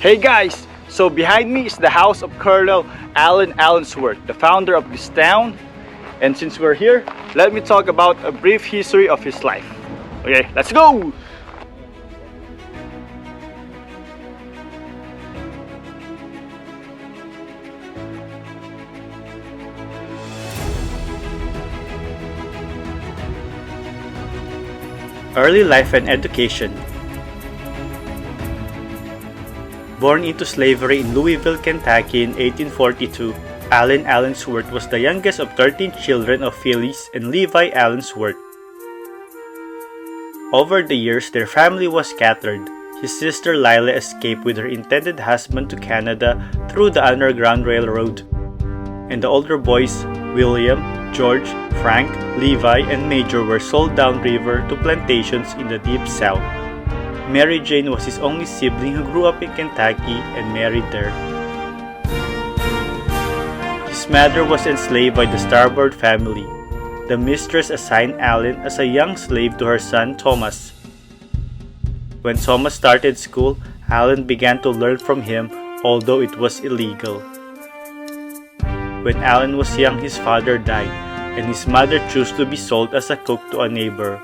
Hey guys! So behind me is the house of Colonel Allen Allensworth, the founder of this town. And since we're here, let me talk about a brief history of his life. Okay, let's go! Early life and education. Born into slavery in Louisville, Kentucky in 1842, Allen Allensworth was the youngest of 13 children of Phyllis and Levi Allensworth. Over the years, their family was scattered. His sister Lila escaped with her intended husband to Canada through the Underground Railroad, and the older boys, William, George, Frank, Levi, and Major, were sold downriver to plantations in the Deep South. Mary Jane was his only sibling who grew up in Kentucky and married there. His mother was enslaved by the Starboard family. The mistress assigned Allen as a young slave to her son Thomas. When Thomas started school, Allen began to learn from him, although it was illegal. When Allen was young, his father died, and his mother chose to be sold as a cook to a neighbor.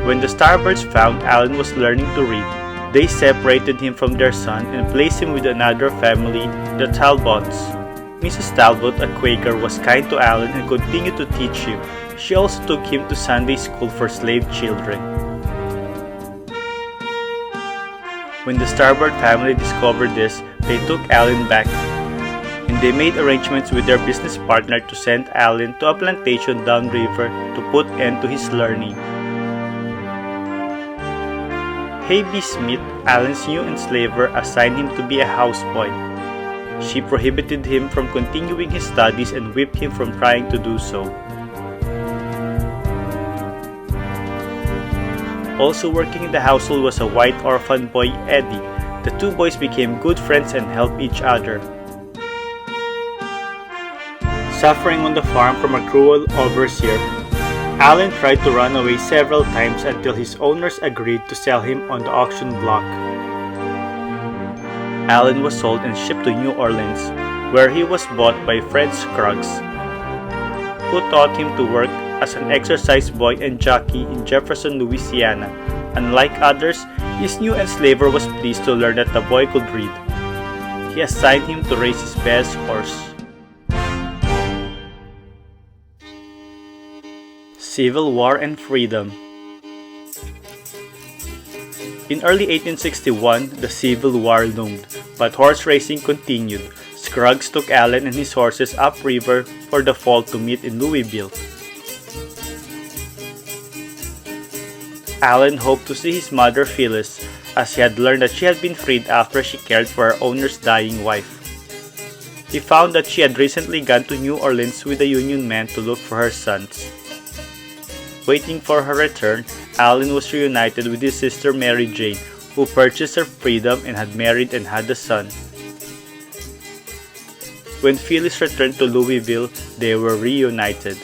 When the Starboards found Allen was learning to read, they separated him from their son and placed him with another family, the Talbots. Mrs. Talbot, a Quaker, was kind to Allen and continued to teach him. She also took him to Sunday school for slave children. When the Starboard family discovered this, they took Allen back, and they made arrangements with their business partner to send Allen to a plantation downriver to put end to his learning. Haby Smith, Allen's new enslaver, assigned him to be a houseboy. She prohibited him from continuing his studies and whipped him from trying to do so. Also working in the household was a white orphan boy, Eddie. The two boys became good friends and helped each other. Suffering on the farm from a cruel overseer, Allen tried to run away several times until his owners agreed to sell him on the auction block. Allen was sold and shipped to New Orleans, where he was bought by Fred Scruggs, who taught him to work as an exercise boy and jockey in Jefferson, Louisiana. Unlike others, his new enslaver was pleased to learn that the boy could read. He assigned him to race his best horse. Civil War and Freedom. In early 1861, the Civil War loomed, but horse racing continued. Scruggs took Allen and his horses upriver for the fall to meet in Louisville. Allen hoped to see his mother Phyllis, as he had learned that she had been freed after she cared for her owner's dying wife. He found that she had recently gone to New Orleans with a Union man to look for her sons. Waiting for her return, Allen was reunited with his sister Mary Jane, who purchased her freedom and had married and had a son. When Phyllis returned to Louisville, they were reunited.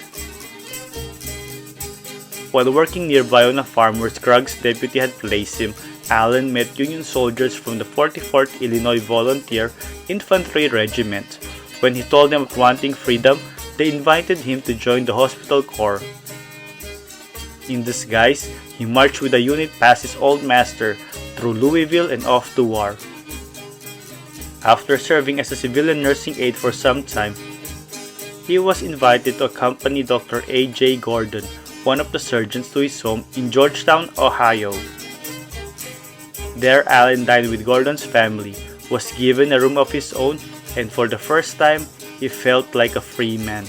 While working nearby on a farm where Scruggs' deputy had placed him, Allen met Union soldiers from the 44th Illinois Volunteer Infantry Regiment. When he told them of wanting freedom, they invited him to join the Hospital Corps. In disguise, he marched with a unit past his old master, through Louisville and off to war. After serving as a civilian nursing aide for some time, he was invited to accompany Dr. A.J. Gordon, one of the surgeons, to his home in Georgetown, Ohio. There, Allen dined with Gordon's family, was given a room of his own, and for the first time, he felt like a free man.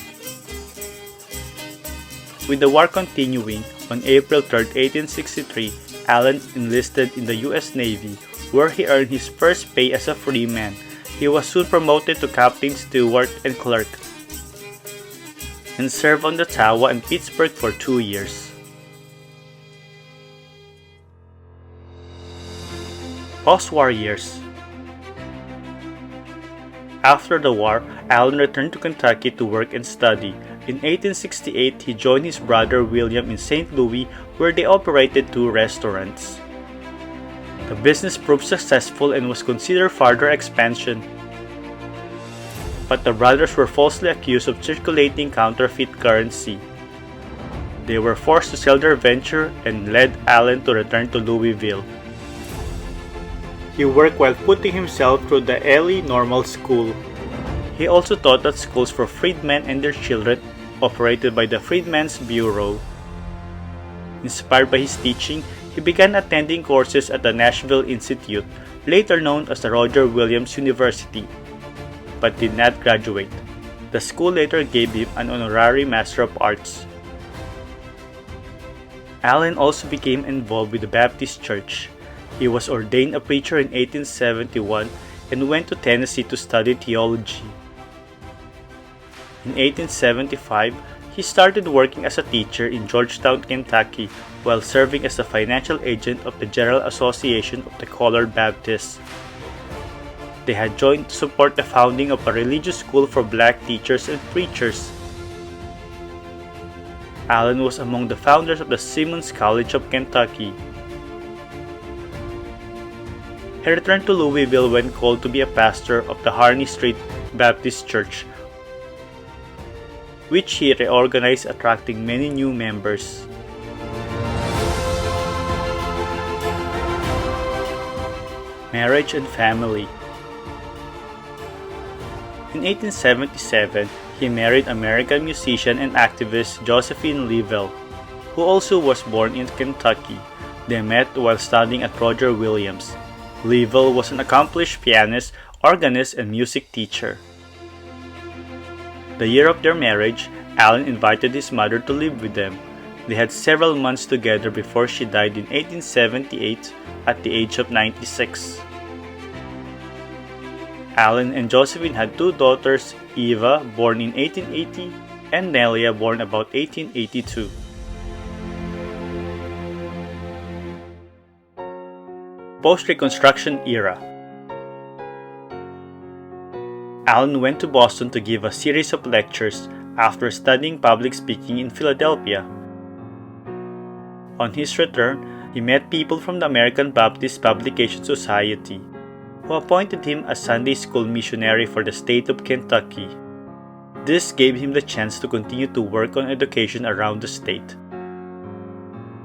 With the war continuing, on April 3, 1863, Allen enlisted in the U.S. Navy, where he earned his first pay as a free man. He was soon promoted to captain, steward, and clerk, and served on the Ottawa and Pittsburgh for 2 years. Post-war years. After the war, Allen returned to Kentucky to work and study. In 1868, he joined his brother William in St. Louis, where they operated 2 restaurants. The business proved successful and was considered further expansion. But the brothers were falsely accused of circulating counterfeit currency. They were forced to sell their venture and led Allen to return to Louisville. He worked while putting himself through the Ely Normal School. He also taught at schools for freedmen and their children operated by the Freedmen's Bureau. Inspired by his teaching, he began attending courses at the Nashville Institute, later known as the Roger Williams University, but did not graduate. The school later gave him an honorary Master of Arts. Allen also became involved with the Baptist Church. He was ordained a preacher in 1871 and went to Tennessee to study theology. In 1875, he started working as a teacher in Georgetown, Kentucky, while serving as the financial agent of the General Association of the Colored Baptists. They had joined to support the founding of a religious school for black teachers and preachers. Allen was among the founders of the Simmons College of Kentucky. He returned to Louisville when called to be a pastor of the Harney Street Baptist Church, which he reorganized, attracting many new members. Marriage and family. In 1877, he married American musician and activist Josephine Leavell, who also was born in Kentucky. They met while studying at Roger Williams. Leavell was an accomplished pianist, organist, and music teacher. The year of their marriage, Allen invited his mother to live with them. They had several months together before she died in 1878 at the age of 96. Allen and Josephine had two daughters, Eva, born in 1880, and Nelia, born about 1882. Post-Reconstruction era. Allen went to Boston to give a series of lectures after studying public speaking in Philadelphia. On his return, he met people from the American Baptist Publication Society, who appointed him as Sunday school missionary for the state of Kentucky. This gave him the chance to continue to work on education around the state.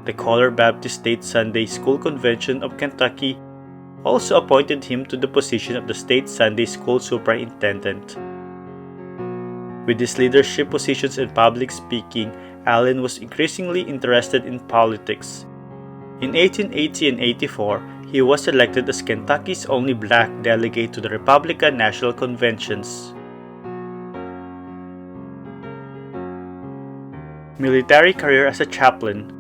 The Colored Baptist State Sunday School Convention of Kentucky also appointed him to the position of the state Sunday school superintendent. With his leadership positions in public speaking, Allen was increasingly interested in politics. In 1880 and 84, he was elected as Kentucky's only black delegate to the Republican National Conventions. Military career as a chaplain.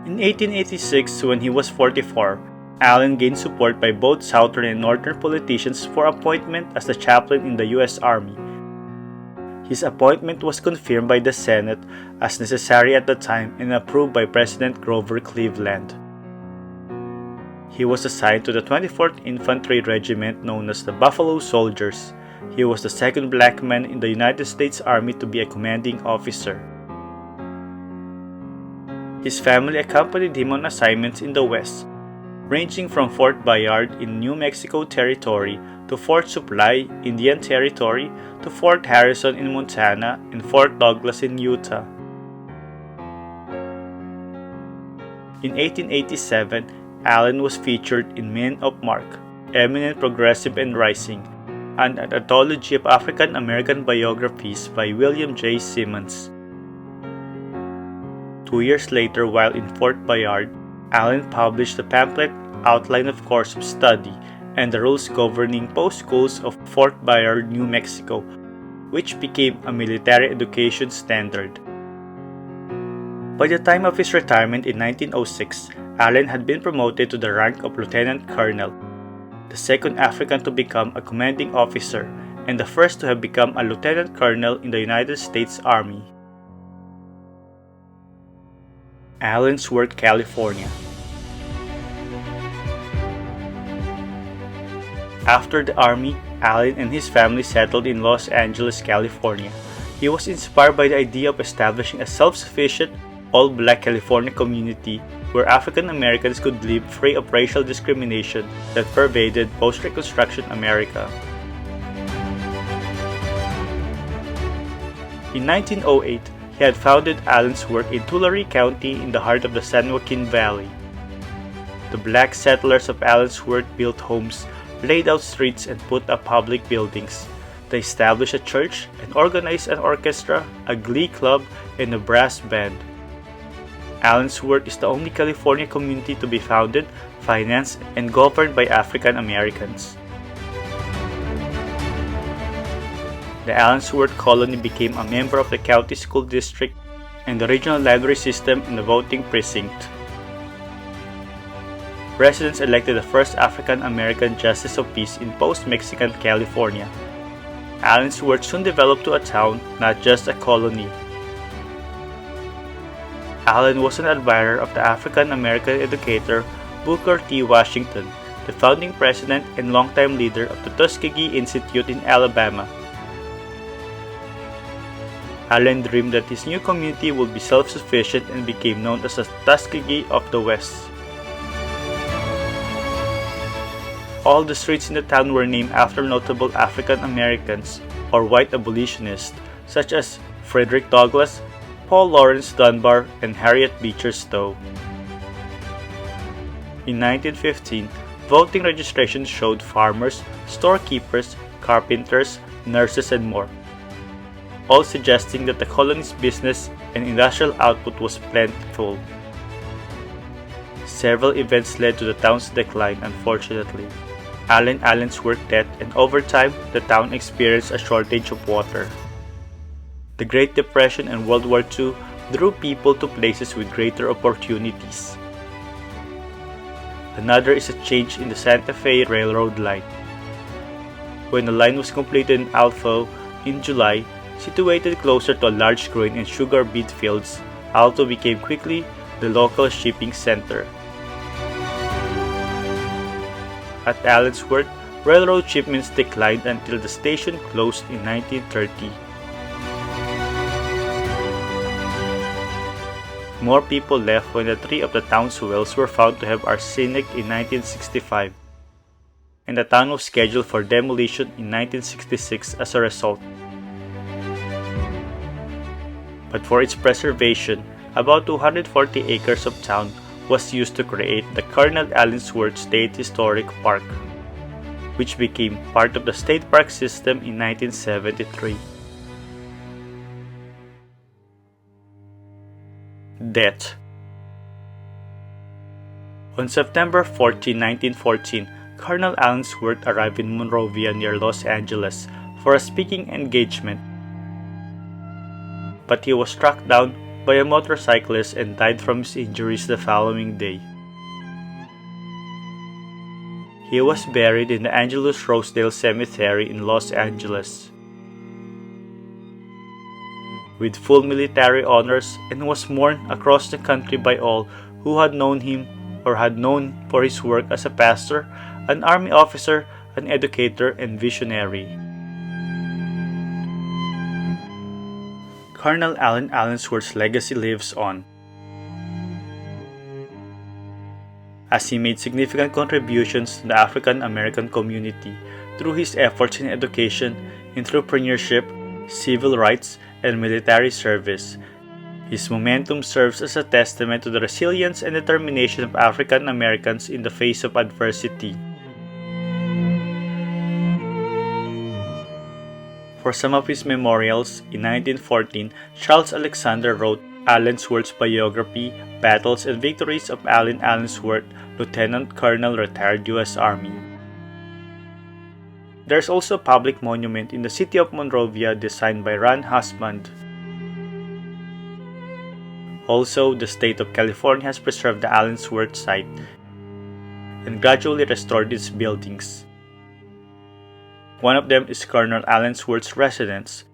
In 1886, when he was 44, Allen gained support by both Southern and Northern politicians for appointment as the chaplain in the U.S. Army. His appointment was confirmed by the Senate as necessary at the time and approved by President Grover Cleveland. He was assigned to the 24th Infantry Regiment known as the Buffalo Soldiers. He was the second black man in the United States Army to be a commanding officer. His family accompanied him on assignments in the West, ranging from Fort Bayard in New Mexico Territory to Fort Supply, Indian Territory, to Fort Harrison in Montana and Fort Douglas in Utah. In 1887, Allen was featured in Men of Mark, Eminent Progressive and Rising, an anthology of African American biographies by William J. Simmons. 2 years later, while in Fort Bayard, Allen published the pamphlet Outline of Course of Study and the Rules Governing Post Schools of Fort Bayard, New Mexico, which became a military education standard. By the time of his retirement in 1906, Allen had been promoted to the rank of Lieutenant Colonel, the second African to become a commanding officer and the first to have become a Lieutenant Colonel in the United States Army. Allensworth, California. After the Army, Allen and his family settled in Los Angeles, California. He was inspired by the idea of establishing a self-sufficient, all-black California community where African Americans could live free of racial discrimination that pervaded post-Reconstruction America. In 1908, he had founded Allensworth in Tulare County in the heart of the San Joaquin Valley. The black settlers of Allensworth built homes, laid out streets, and put up public buildings. They established a church and organized an orchestra, a glee club, and a brass band. Allensworth is the only California community to be founded, financed, and governed by African Americans. The Allensworth colony became a member of the county school district and the regional library system in the voting precinct. Residents elected the first African American Justice of Peace in post-Mexican California. Allensworth soon developed to a town, not just a colony. Allen was an admirer of the African American educator Booker T. Washington, the founding president and longtime leader of the Tuskegee Institute in Alabama. Allen dreamed that his new community would be self-sufficient and became known as the Tuskegee of the West. All the streets in the town were named after notable African Americans or white abolitionists such as Frederick Douglass, Paul Laurence Dunbar, and Harriet Beecher Stowe. In 1915, voting registration showed farmers, storekeepers, carpenters, nurses, and more, all suggesting that the colony's business and industrial output was plentiful. Several events led to the town's decline, unfortunately. Allen Allensworth death, and over time, the town experienced a shortage of water. The Great Depression and World War II drew people to places with greater opportunities. Another is a change in the Santa Fe Railroad line. When the line was completed in Alpho in July, situated closer to a large grain and sugar beet fields, Alto became quickly the local shipping center. At Allensworth, railroad shipments declined until the station closed in 1930. More people left when 3 of the town's wells were found to have arsenic in 1965, and the town was scheduled for demolition in 1966 as a result. But for its preservation, about 240 acres of town was used to create the Colonel Allen State Historic Park, which became part of the state park system in 1973. Death. On September 14, 1914, Colonel Allensworth arrived in Monrovia near Los Angeles for a speaking engagement, but he was struck down by a motorcyclist and died from his injuries the following day. He was buried in the Angelus Rosedale Cemetery in Los Angeles with full military honors, and was mourned across the country by all who had known him or had known for his work as a pastor, an army officer, an educator, and visionary. Colonel Allen Allensworth's legacy lives on, as he made significant contributions to the African American community through his efforts in education, entrepreneurship, civil rights, and military service. His momentum serves as a testament to the resilience and determination of African Americans in the face of adversity. For some of his memorials, in 1914, Charles Alexander wrote Allensworth's biography, Battles and Victories of Allen Allensworth, Lieutenant Colonel, Retired U.S. Army. There's also a public monument in the city of Monrovia designed by Ron Husband. Also, the state of California has preserved the Allensworth site and gradually restored its buildings. One of them is Colonel Allensworth's residence.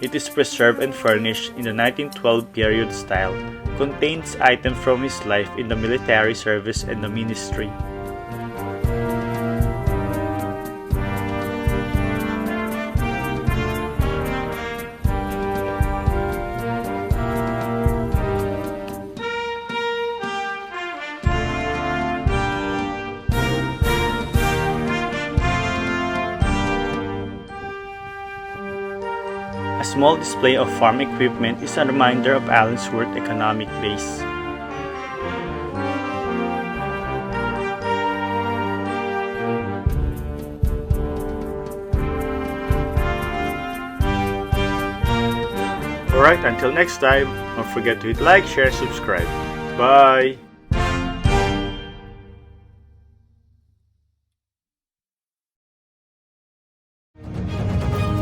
It is preserved and furnished in the 1912 period style, contains items from his life in the military service and the ministry. small display of farm equipment is a reminder of Allensworth's economic base. Alright, until next time, don't forget to hit like, share, subscribe. Bye!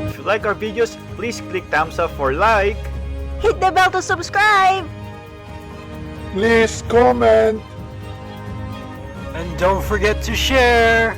If you like our videos, please click thumbs up for like. Hit the bell to subscribe! Please comment. And don't forget to share!